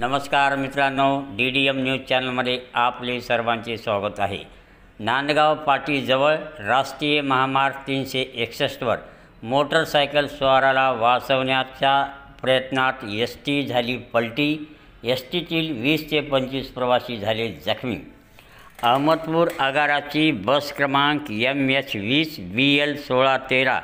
नमस्कार मित्रांनो, DDM news चॅनलमध्ये आपले सर्वांचे स्वागत आहे। नांदगाव पाटीजवळ राष्ट्रीय महामार्ग 361वर मोटरसायकल स्वाराला वाचवण्याच्या प्रयत्नात एसटी झाली पलटी। एसटीतील 20 ते 25 प्रवासी झाले जखमी। अहमदपूर आगाराची बस क्रमांक MH20 BL 1613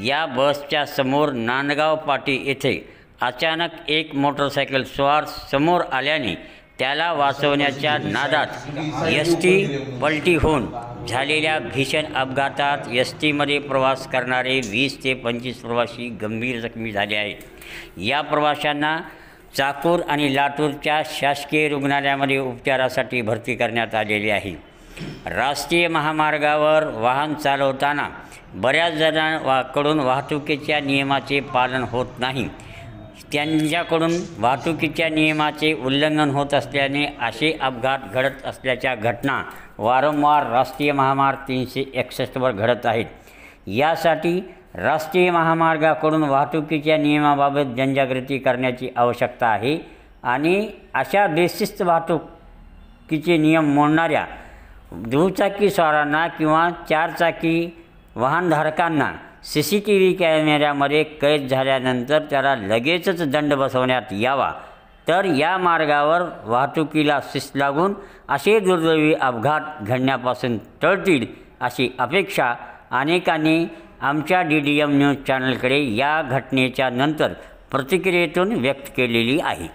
या बसच्या समोर नांदगाव पाटी येथे अचानक एक मोटरसायकल स्वार समोर आल्याने त्याला वाचवण्याच्या नादात एसटी पलटी होऊन झालेल्या भीषण अपघातात एसटीमध्ये प्रवास करणारे 20 ते 25 प्रवासी गंभीर जखमी झाले आहेत। या प्रवाशांना चाकूर आणि लातूरच्या शासकीय रुग्णालयामध्ये उपचारासाठी भरती करण्यात आलेले आहे। राष्ट्रीय महामार्गावर वाहन चालवताना बऱ्याच जणांकडून वाहतुकीच्या नियमाचे पालन होत नाही। त्यांच्याकडून वाहतुकीच्या नियमाचे उल्लंघन होत असल्याने असे अपघात घडत असल्याच्या घटना वारंवार राष्ट्रीय महामार्ग 361वर घडत आहेत। यासाठी राष्ट्रीय महामार्गाकडून वाहतुकीच्या नियमाबाबत जनजागृती करण्याची आवश्यकता आहे आणि अशा बेशिस्त वाहतुकीचे नियम मोडणाऱ्या दुचाकी स्वारांना किंवा चारचाकी वाहनधारकांना CCTV कॅमेऱ्यामध्ये कैद झाल्यानंतर त्याला लगेचच दंड बसवण्यात यावा, तर या मार्गावर वाहतुकीला शिस्त लागून असे दुर्दैवी अपघात घडण्यापासून टळतील अशी अपेक्षा अनेकांनी आमच्या DDM न्यूज चॅनलकडे या घटनेच्या नंतर प्रतिक्रियेतून व्यक्त केलेली आहे।